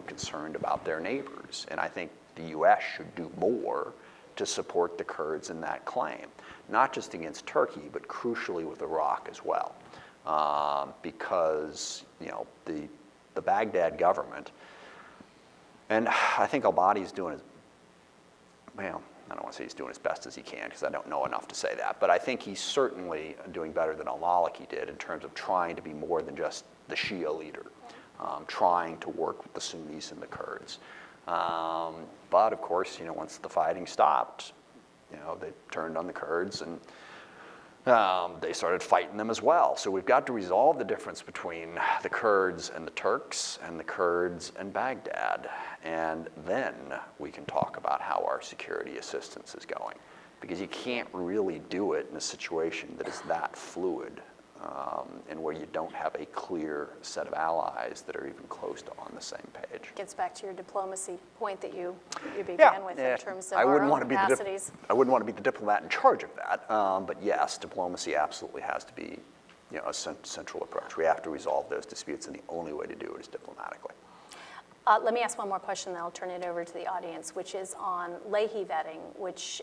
concerned about their neighbors. And I think the U.S. should do more to support the Kurds in that claim, not just against Turkey, but crucially with Iraq as well, because the Baghdad government, and I think al-Badi's doing his, well, I don't want to say he's doing as best as he can because I don't know enough to say that, but I think he's certainly doing better than al-Maliki did in terms of trying to be more than just the Shia leader, trying to work with the Sunnis and the Kurds. But of course, once the fighting stopped, they turned on the Kurds and they started fighting them as well. So we've got to resolve the difference between the Kurds and the Turks and the Kurds and Baghdad. And then we can talk about how our security assistance is going. Because you can't really do it in a situation that is that fluid and where you don't have a clear set of allies that are even close to on the same page. Gets back to your diplomacy point that you began with in terms of our own capacities. I wouldn't want to be the diplomat in charge of that, but yes, diplomacy absolutely has to be a central approach. We have to resolve those disputes, and the only way to do it is diplomatically. Let me ask one more question, then I'll turn it over to the audience, which is on Leahy vetting, which,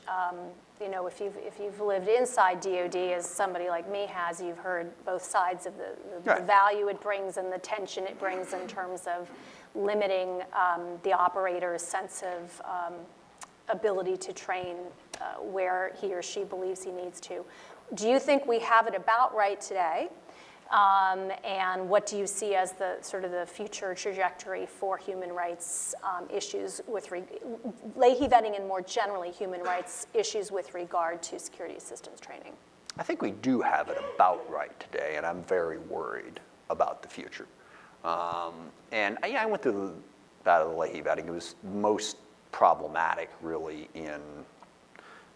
if you've lived inside DOD, as somebody like me has, you've heard both sides of the value it brings and the tension it brings in terms of limiting the operator's sense of ability to train where he or she believes he needs to. Do you think we have it about right today? And what do you see as the sort of the future trajectory for human rights issues with Leahy vetting and more generally human rights issues with regard to security assistance training? I think we do have it about right today, and I'm very worried about the future. And I went through that of the Leahy vetting. It was most problematic, really, in,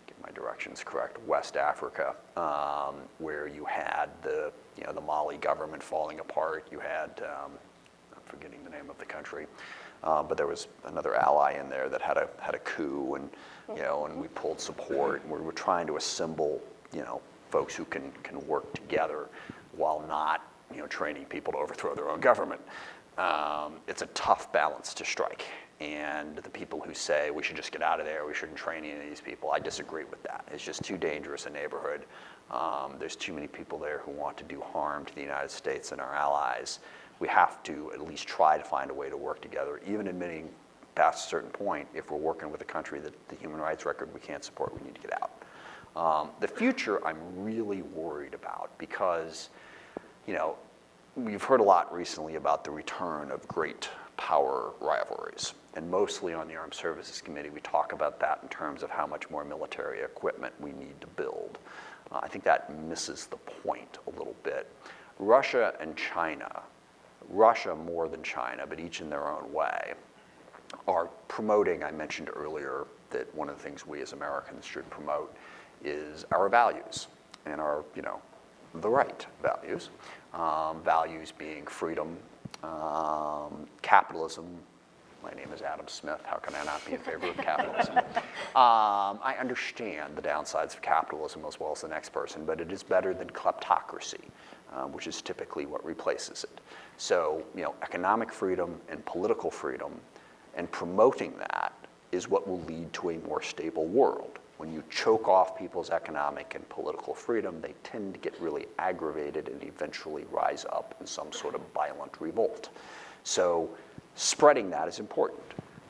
get my directions correct, West Africa, where you had the Mali government falling apart. You had, I'm forgetting the name of the country, but there was another ally in there that had a coup, and and we pulled support, and we were trying to assemble folks who can work together while not training people to overthrow their own government. It's a tough balance to strike. And the people who say we should just get out of there, we shouldn't train any of these people, I disagree with that. It's just too dangerous a neighborhood. There's too many people there who want to do harm to the United States and our allies. We have to at least try to find a way to work together, even admitting past a certain point, if we're working with a country that the human rights record we can't support, we need to get out. The future I'm really worried about because, we've heard a lot recently about the return of great power rivalries. And mostly on the Armed Services Committee, we talk about that in terms of how much more military equipment we need to build. I think that misses the point a little bit. Russia and China, Russia more than China, but each in their own way, are promoting, I mentioned earlier, that one of the things we as Americans should promote is our values and our, the right values. Values being freedom, capitalism. My name is Adam Smith. How can I not be in favor of capitalism? I understand the downsides of capitalism as well as the next person, but it is better than kleptocracy, which is typically what replaces it. So, economic freedom and political freedom, and promoting that is what will lead to a more stable world. When you choke off people's economic and political freedom, they tend to get really aggravated and eventually rise up in some sort of violent revolt. So spreading that is important.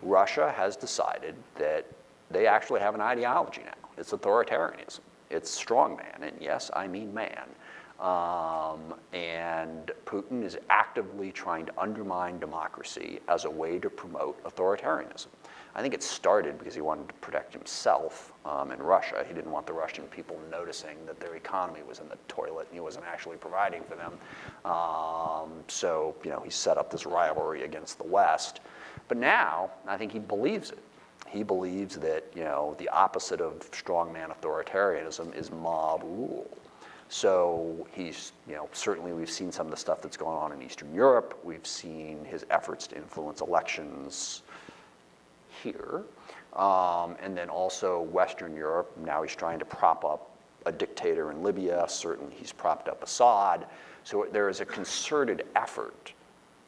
Russia has decided that they actually have an ideology now. It's authoritarianism. It's strongman, and yes, I mean man. And Putin is actively trying to undermine democracy as a way to promote authoritarianism. I think it started because he wanted to protect himself in Russia. He didn't want the Russian people noticing that their economy was in the toilet and he wasn't actually providing for them. So, he set up this rivalry against the West. But now, I think he believes it. He believes that, the opposite of strongman authoritarianism is mob rule. So he's, certainly we've seen some of the stuff that's going on in Eastern Europe. We've seen his efforts to influence elections here. And then also Western Europe. Now he's trying to prop up a dictator in Libya. Certainly he's propped up Assad. So there is a concerted effort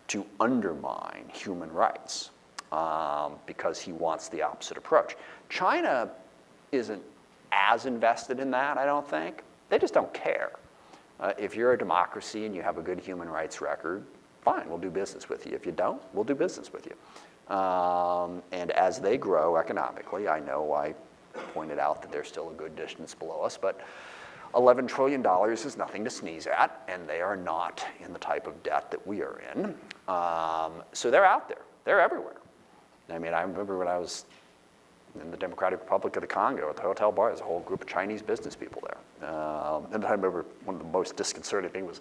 to undermine human rights because he wants the opposite approach. China isn't as invested in that, I don't think. They just don't care. If you're a democracy and you have a good human rights record, fine, we'll do business with you. If you don't, we'll do business with you. And as they grow economically, I know I pointed out that they're still a good distance below us, but $11 trillion is nothing to sneeze at, and they are not in the type of debt that we are in. So they're out there. They're everywhere. I mean, I remember when I was in the Democratic Republic of the Congo at the hotel bar, there's a whole group of Chinese business people there. And I remember one of the most disconcerting things was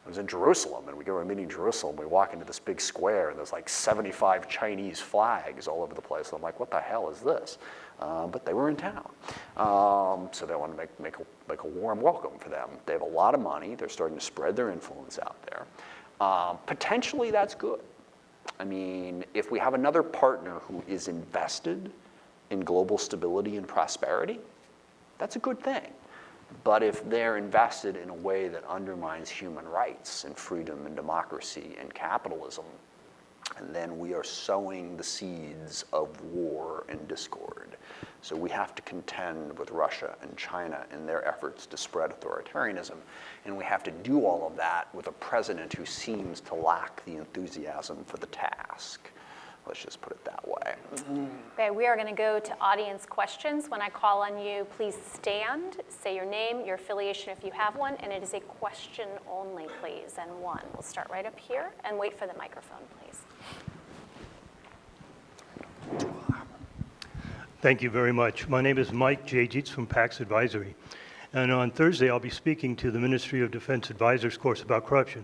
I was in Jerusalem, and we go to a meeting in Jerusalem. We walk into this big square, and there's like 75 Chinese flags all over the place. And I'm like, what the hell is this? But they were in town. So they wanted to make a warm welcome for them. They have a lot of money. They're starting to spread their influence out there. Potentially, that's good. I mean, if we have another partner who is invested in global stability and prosperity, that's a good thing. But if they're invested in a way that undermines human rights and freedom and democracy and capitalism, and then we are sowing the seeds of war and discord. So we have to contend with Russia and China in their efforts to spread authoritarianism, and we have to do all of that with a president who seems to lack the enthusiasm for the task. Let's just put it that way. Okay, we are going to go to audience questions. When I call on you, please stand, say your name, your affiliation if you have one, and it is a question only, please, and one. We'll start right up here, and wait for the microphone, please. Thank you very much. My name is Mike Jajits from PAX Advisory. And on Thursday, I'll be speaking to the Ministry of Defense Advisors course about corruption.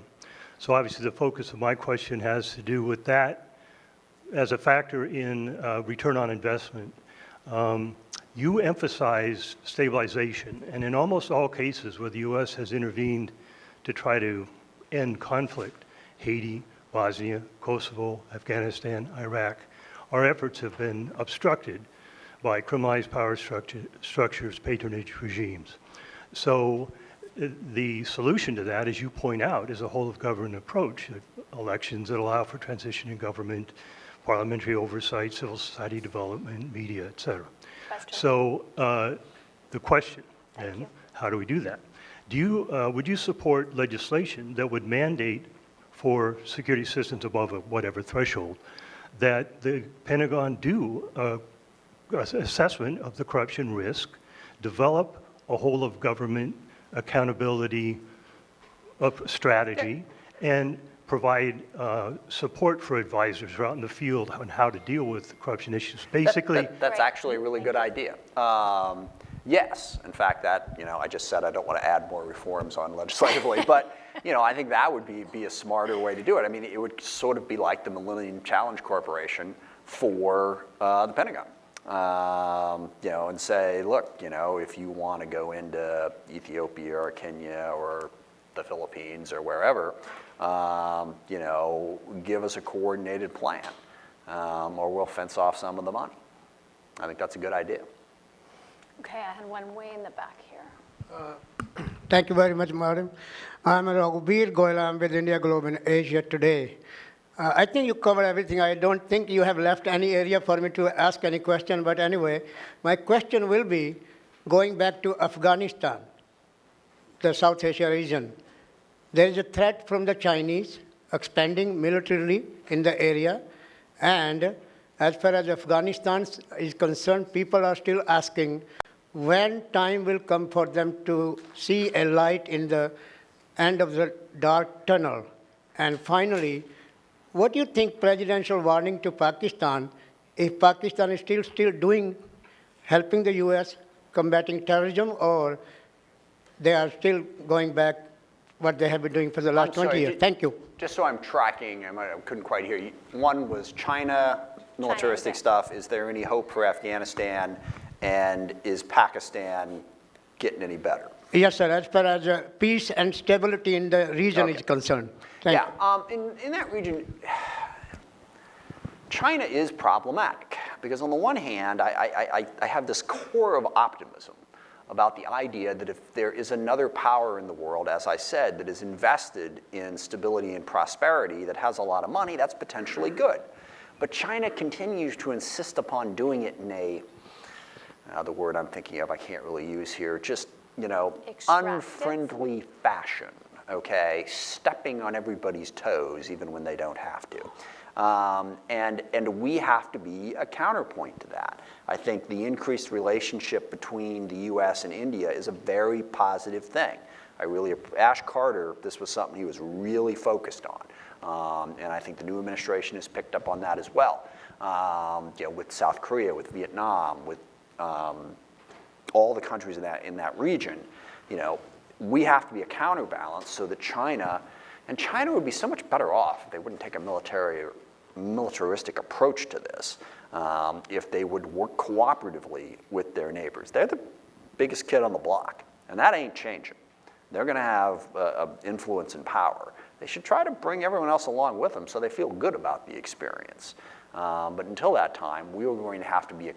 So obviously the focus of my question has to do with that as a factor in return on investment. You emphasize stabilization, and in almost all cases where the U.S. has intervened to try to end conflict, Haiti, Bosnia, Kosovo, Afghanistan, Iraq, our efforts have been obstructed by criminalized power structures, patronage regimes. So the solution to that, as you point out, is a whole-of-government approach, elections that allow for transition in government, parliamentary oversight, civil society development, media, et cetera. So the question then, how do we do that? Would you support legislation that would mandate for security assistance above a whatever threshold that the Pentagon do assessment of the corruption risk, develop a whole of government accountability strategy, and provide support for advisors out in the field on how to deal with corruption issues? Basically, that's actually a really good idea. Yes, in fact, that I just said I don't want to add more reforms on legislatively, but I think that would be a smarter way to do it. I mean, it would sort of be like the Millennium Challenge Corporation for the Pentagon. And say, look, if you want to go into Ethiopia or Kenya or the Philippines or wherever, give us a coordinated plan, or we'll fence off some of the money. I think that's a good idea. Okay, I had one way in the back here. Thank you very much, Madam. I'm Raghubir Goyal. I'm with India Globe in Asia Today. I think you covered everything. I don't think you have left any area for me to ask any question, but anyway, my question will be going back to Afghanistan, the South Asia region. There is a threat from the Chinese expanding militarily in the area, and as far as Afghanistan is concerned, people are still asking when time will come for them to see a light in the end of the dark tunnel. And finally, what do you think presidential warning to Pakistan, if Pakistan is still helping the US combating terrorism, or they are still going back what they have been doing for the last 20 years? Thank you. Just so I'm tracking, I couldn't quite hear you. One was China, militaristic stuff. Is there any hope for Afghanistan? And is Pakistan getting any better? Yes, sir. As far as peace and stability in the region is concerned. Thank you. In that region, China is problematic because on the one hand, I have this core of optimism about the idea that if there is another power in the world, as I said, that is invested in stability and prosperity, that has a lot of money, that's potentially good. But China continues to insist upon doing it in a, the word I'm thinking of I can't really use here, just, unfriendly fashion, okay? Stepping on everybody's toes even when they don't have to. And we have to be a counterpoint to that. I think the increased relationship between the US and India is a very positive thing. Ash Carter, this was something he was really focused on. And I think the new administration has picked up on that as well. With South Korea, with Vietnam, with all the countries in that region, we have to be a counterbalance so that China would be so much better off if they wouldn't take a militaristic approach to this, if they would work cooperatively with their neighbors. They're the biggest kid on the block, and that ain't changing. They're going to have influence and power. They should try to bring everyone else along with them so they feel good about the experience. But until that time, we are going to have to be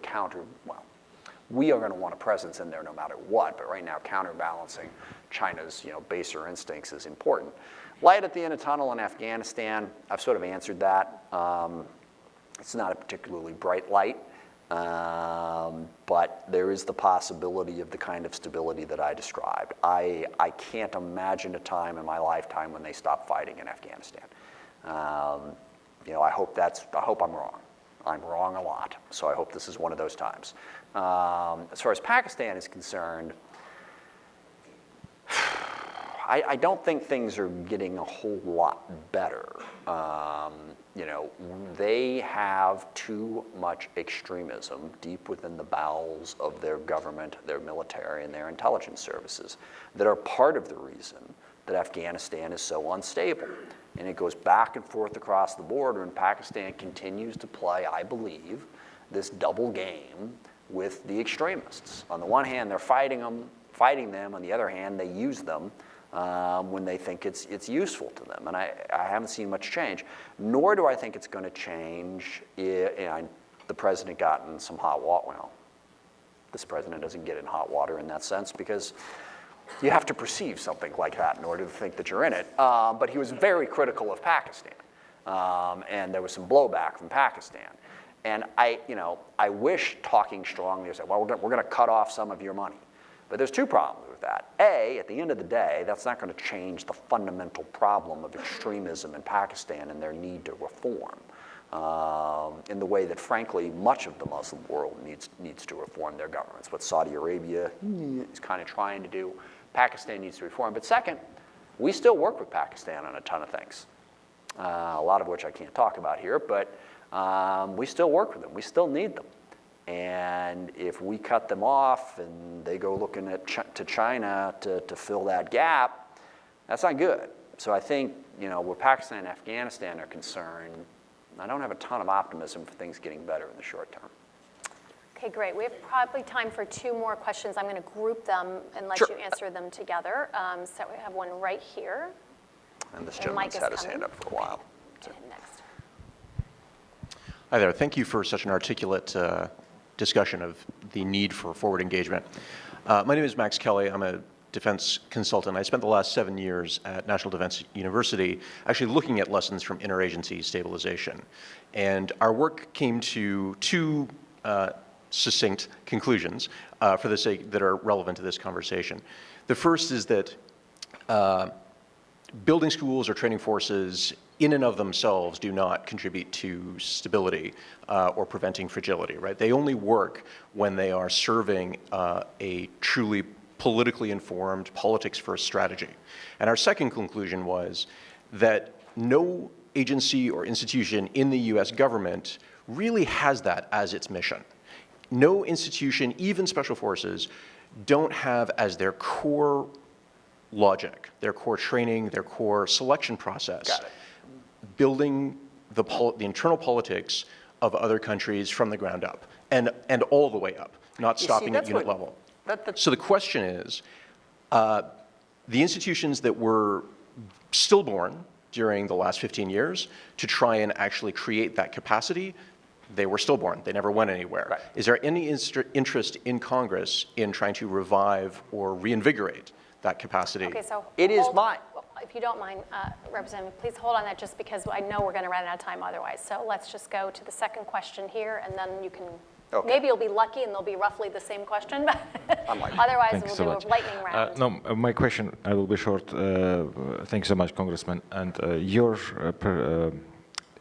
we are going to want a presence in there no matter what, but right now counterbalancing China's baser instincts is important. Light at the end of the tunnel in Afghanistan, I've sort of answered that. It's not a particularly bright light, but there is the possibility of the kind of stability that I described. I can't imagine a time in my lifetime when they stop fighting in Afghanistan. I hope I'm wrong. I'm wrong a lot, so I hope this is one of those times. As far as Pakistan is concerned, I don't think things are getting a whole lot better. They have too much extremism deep within the bowels of their government, their military, and their intelligence services that are part of the reason that Afghanistan is so unstable. And it goes back and forth across the border, and Pakistan continues to play, I believe, this double game with the extremists. On the one hand, they're fighting them. On the other hand, they use them when they think it's useful to them. And I haven't seen much change, nor do I think it's going to change. The president got in some hot water. Well, this president doesn't get in hot water in that sense because you have to perceive something like that in order to think that you're in it. But he was very critical of Pakistan, and there was some blowback from Pakistan. And I wish talking strongly or saying, well, we're going to cut off some of your money. But there's two problems with that. A, at the end of the day, that's not going to change the fundamental problem of extremism in Pakistan and their need to reform in the way that, frankly, much of the Muslim world needs to reform their governments. What Saudi Arabia is kind of trying to do, Pakistan needs to reform. But second, we still work with Pakistan on a ton of things, a lot of which I can't talk about here, but we still work with them. We still need them. And if we cut them off and they go looking to China to fill that gap, that's not good. So I think, where Pakistan and Afghanistan are concerned, I don't have a ton of optimism for things getting better in the short term. Okay, great. We have probably time for 2 more questions. I'm going to group them and let Sure. you answer them together. So we have one right here. And this And gentleman's Mike is had his coming. hand up for a while. And next. Hi there. Thank you for such an articulate discussion of the need for forward engagement. My name is Max Kelly. I'm a defense consultant. I spent the last 7 years at National Defense University actually looking at lessons from interagency stabilization. And our work came to 2 succinct conclusions for the sake that are relevant to this conversation. The first is that building schools or training forces in and of themselves do not contribute to stability or preventing fragility, right? They only work when they are serving a truly politically informed, politics-first strategy. And our second conclusion was that no agency or institution in the US government really has that as its mission. No institution, even special forces, don't have as their core logic, their core training, their core selection process, building the internal politics of other countries from the ground up, and all the way up, not stopping at unit level. So the question is, the institutions that were stillborn during the last 15 years to try and actually create that capacity, they were stillborn. They never went anywhere. Right. Is there any interest in Congress in trying to revive or reinvigorate that capacity? Okay, so It is my- if you don't mind, Representative, please hold on that just because I know we're going to run out of time otherwise. So let's just go to the second question here, and then you can, maybe you'll be lucky and they'll be roughly the same question, but otherwise Thanks we'll so do much. a lightning round. No, my question, I will be short. Thanks so much, Congressman. And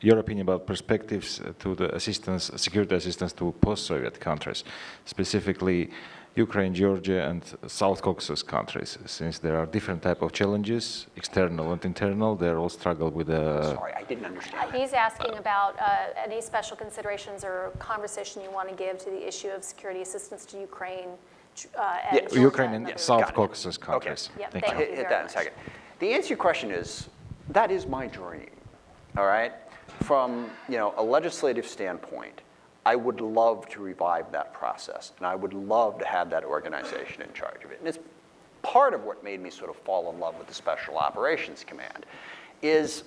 your opinion about perspectives to the assistance, security assistance to post-Soviet countries, specifically Ukraine, Georgia, and South Caucasus countries, since there are different type of challenges, external and internal, they all struggle with Sorry, I didn't understand that. He's asking about any special considerations or conversation you want to give to the issue of security assistance to Ukraine and Georgia Ukraine and others. South Got it. Caucasus countries. Yep, Thank thank you. you. Hit very that in a much. second. The answer to your question is, that is my dream, all right? From a legislative standpoint, I would love to revive that process, and I would love to have that organization in charge of it. And it's part of what made me sort of fall in love with the Special Operations Command, is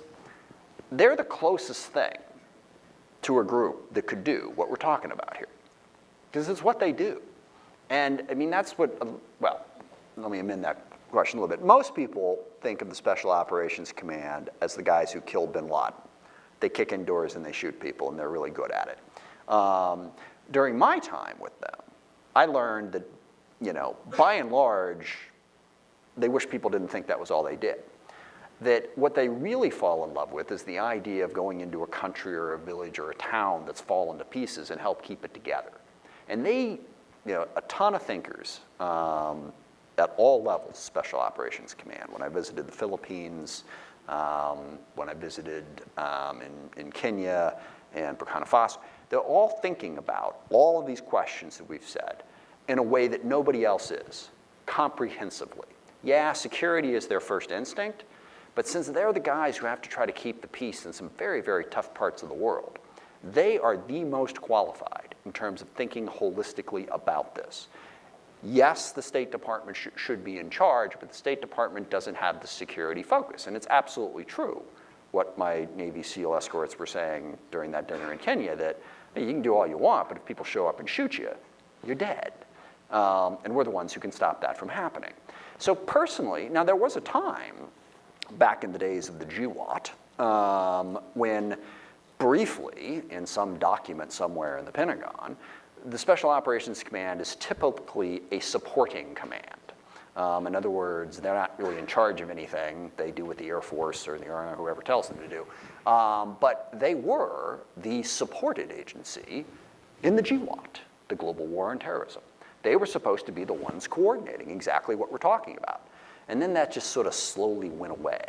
they're the closest thing to a group that could do what we're talking about here, because it's what they do. And I mean, that's what, well, let me amend that question a little bit. Most people think of the Special Operations Command as the guys who killed bin Laden. They kick in doors and they shoot people, and they're really good at it. During my time with them, I learned that, by and large, they wish people didn't think that was all they did. That what they really fall in love with is the idea of going into a country or a village or a town that's fallen to pieces and help keep it together. And they, a ton of thinkers at all levels, Special Operations Command. When I visited the Philippines, when I visited in Kenya and Burkina Faso, they're all thinking about all of these questions that we've said in a way that nobody else is, comprehensively. Yeah, security is their first instinct, but since they're the guys who have to try to keep the peace in some very, very tough parts of the world, they are the most qualified in terms of thinking holistically about this. Yes, the State Department should be in charge, but the State Department doesn't have the security focus, and it's absolutely true what my Navy SEAL escorts were saying during that dinner in Kenya, that hey, you can do all you want, but if people show up and shoot you, you're dead. And we're the ones who can stop that from happening. So personally, now there was a time back in the days of the GWOT when briefly, in some document somewhere in the Pentagon, the Special Operations Command is typically a supporting command. In other words, they're not really in charge of anything. They do what the Air Force or the Army or whoever tells them to do. But they were the supported agency in the GWOT, the Global War on Terrorism. They were supposed to be the ones coordinating exactly what we're talking about. And then that just sort of slowly went away.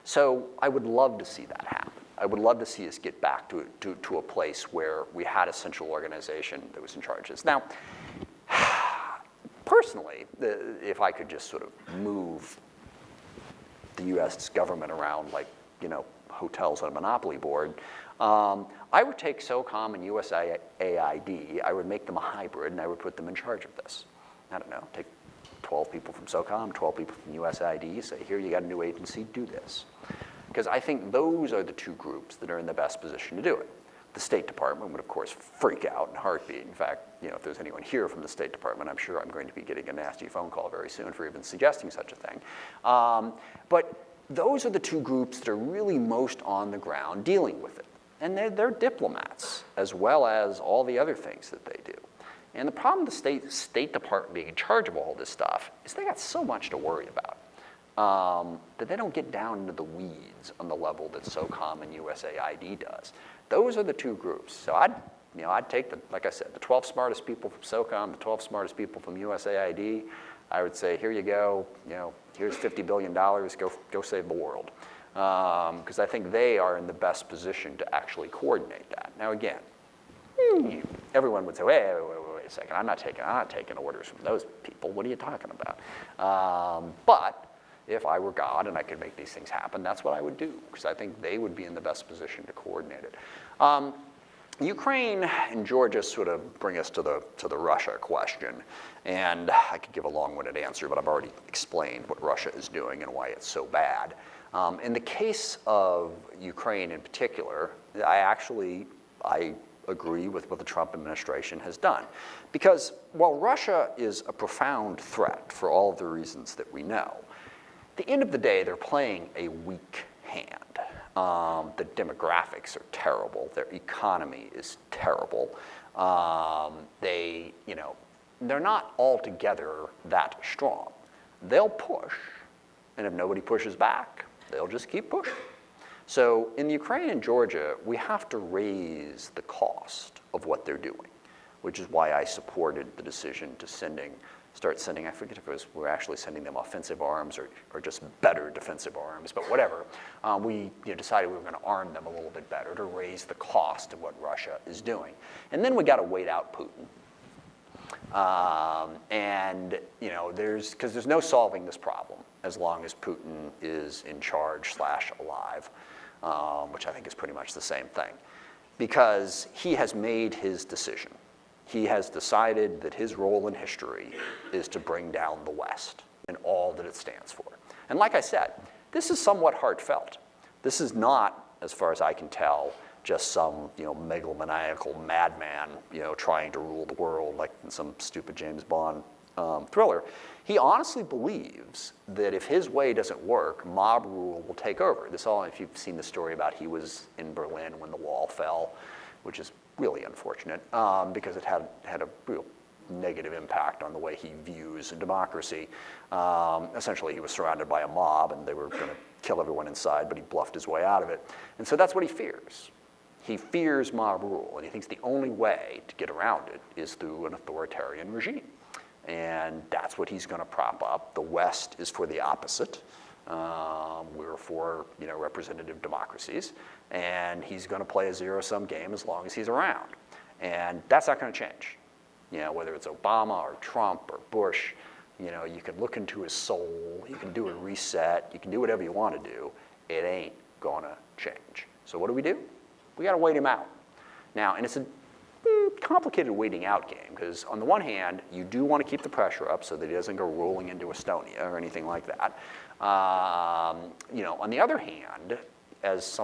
So I would love to see that happen. I would love to see us get back to a place where we had a central organization that was in charge of this. Now, personally, if I could just sort of move the U.S. government around like, hotels on a monopoly board. I would take SOCOM and USAID, I would make them a hybrid, and I would put them in charge of this. I don't know, take 12 people from SOCOM, 12 people from USAID, say, here, you got a new agency, do this. Because I think those are the two groups that are in the best position to do it. The State Department would, of course, freak out in a heartbeat. In fact, if there's anyone here from the State Department, I'm sure I'm going to be getting a nasty phone call very soon for even suggesting such a thing. But those are the two groups that are really most on the ground dealing with it. And they're diplomats, as well as all the other things that they do. And the problem with the State Department being in charge of all this stuff is they got so much to worry about that they don't get down into the weeds on the level that SOCOM and USAID does. Those are the two groups. So I'd take like I said, the 12 smartest people from SOCOM, the 12 smartest people from USAID. I would say, here you go. Here's $50 billion. Go save the world. Because I think they are in the best position to actually coordinate that. Now again, everyone would say, wait a second, I'm not taking orders from those people. What are you talking about? But if I were God and I could make these things happen, that's what I would do, because I think they would be in the best position to coordinate it. Ukraine and Georgia sort of bring us to the Russia question, and I could give a long-winded answer, but I've already explained what Russia is doing and why it's so bad. In the case of Ukraine in particular, I agree with what the Trump administration has done. Because while Russia is a profound threat for all of the reasons that we know, at the end of the day, they're playing a weak hand. The demographics are terrible. Their economy is terrible. They're not altogether that strong. They'll push, and if nobody pushes back, they'll just keep pushing. So in Ukraine and Georgia, we have to raise the cost of what they're doing, which is why I supported the decision to start sending, I forget if we're actually sending them offensive arms or just better defensive arms, but whatever. We decided we were going to arm them a little bit better to raise the cost of what Russia is doing. And then we got to wait out Putin. Because there's no solving this problem as long as Putin is in charge / alive, which I think is pretty much the same thing. Because he has made his decision. He has decided that his role in history is to bring down the West and all that it stands for. And like I said, this is somewhat heartfelt. This is not, as far as I can tell, just some megalomaniacal madman trying to rule the world like in some stupid James Bond thriller. He honestly believes that if his way doesn't work, mob rule will take over. If you've seen the story about he was in Berlin when the wall fell, which is really unfortunate because it had a real negative impact on the way he views democracy. Essentially, he was surrounded by a mob and they were going to kill everyone inside, but he bluffed his way out of it. And so that's what he fears. He fears mob rule, and he thinks the only way to get around it is through an authoritarian regime. And that's what he's going to prop up. The West is for the opposite. We're for representative democracies, and he's going to play a zero-sum game as long as he's around. And that's not going to change. Whether it's Obama or Trump or Bush, you can look into his soul, you can do a reset, you can do whatever you want to do. It ain't going to change. So what do? We got to wait him out. Now, and it's a complicated waiting out game, because on the one hand, you do want to keep the pressure up so that he doesn't go rolling into Estonia or anything like that. On the other hand, as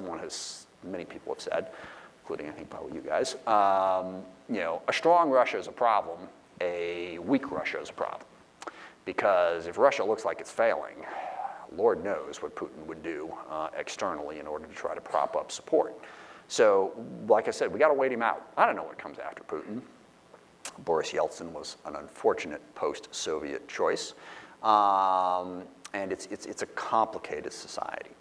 many people have said, including I think probably you guys, a strong Russia is a problem, a weak Russia is a problem. Because if Russia looks like it's failing, Lord knows what Putin would do externally in order to try to prop up support. So, like I said, we got to wait him out. I don't know what comes after Putin. Boris Yeltsin was an unfortunate post-Soviet choice. And it's a complicated society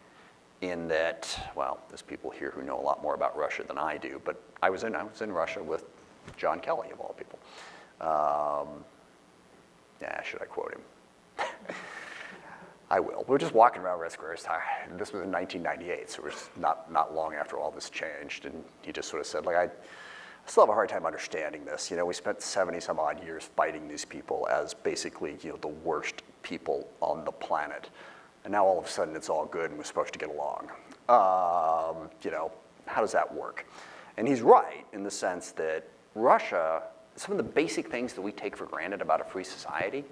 in that, well, there's people here who know a lot more about Russia than I do, but I was in Russia with John Kelly, of all people. Should I quote him? I will. We were just walking around Red Square. This was in 1998, so it was not long after all this changed. And he just sort of said, I still have a hard time understanding this. We spent 70 some odd years fighting these people as basically, the worst people on the planet. And now all of a sudden it's all good and we're supposed to get along. You know, how does that work? And he's right in the sense that Russia, some of the basic things that we take for granted about a free society,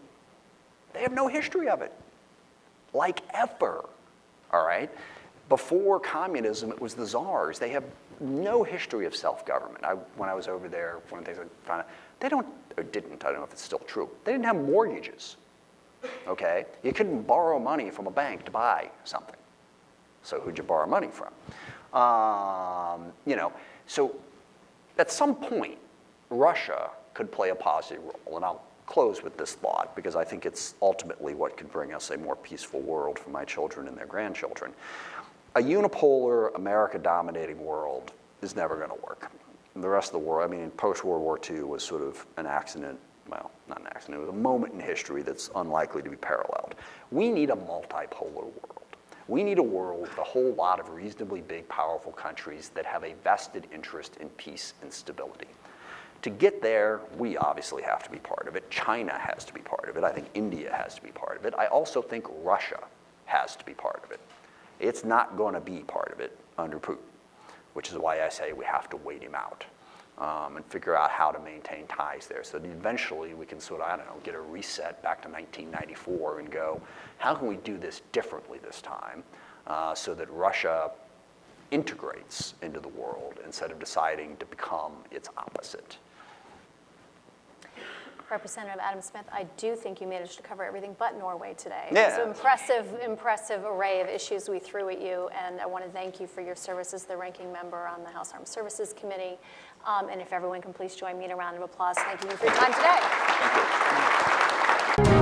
they have no history of it, like ever, all right? Before communism, it was the czars. They have no history of self-government. When I was over there, one of the things I found out, they don't, or didn't, I don't know if it's still true, they didn't have mortgages, okay? You couldn't borrow money from a bank to buy something. So who'd you borrow money from? You know, so at some point, Russia could play a positive role, and I'll close with this thought because I think it's ultimately what could bring us a more peaceful world for my children and their grandchildren. A unipolar, America-dominating world is never going to work. The rest of the world, I mean, post-World War II was sort of an accident, well, not an accident, it was a moment in history that's unlikely to be paralleled. We need a multipolar world. We need a world with a whole lot of reasonably big, powerful countries that have a vested interest in peace and stability. To get there, we obviously have to be part of it. China has to be part of it. I think India has to be part of it. I also think Russia has to be part of it. It's not going to be part of it under Putin, which is why I say we have to wait him out and figure out how to maintain ties there so that eventually we can sort of, I don't know, get a reset back to 1994 and go, how can we do this differently this time so that Russia integrates into the world instead of deciding to become its opposite? Representative Adam Smith, I do think you managed to cover everything but Norway today. Yeah. It's an impressive array of issues we threw at you, and I want to thank you for your service as the ranking member on the House Armed Services Committee. And if everyone can please join me in a round of applause, thanking you for your time today. Thank you.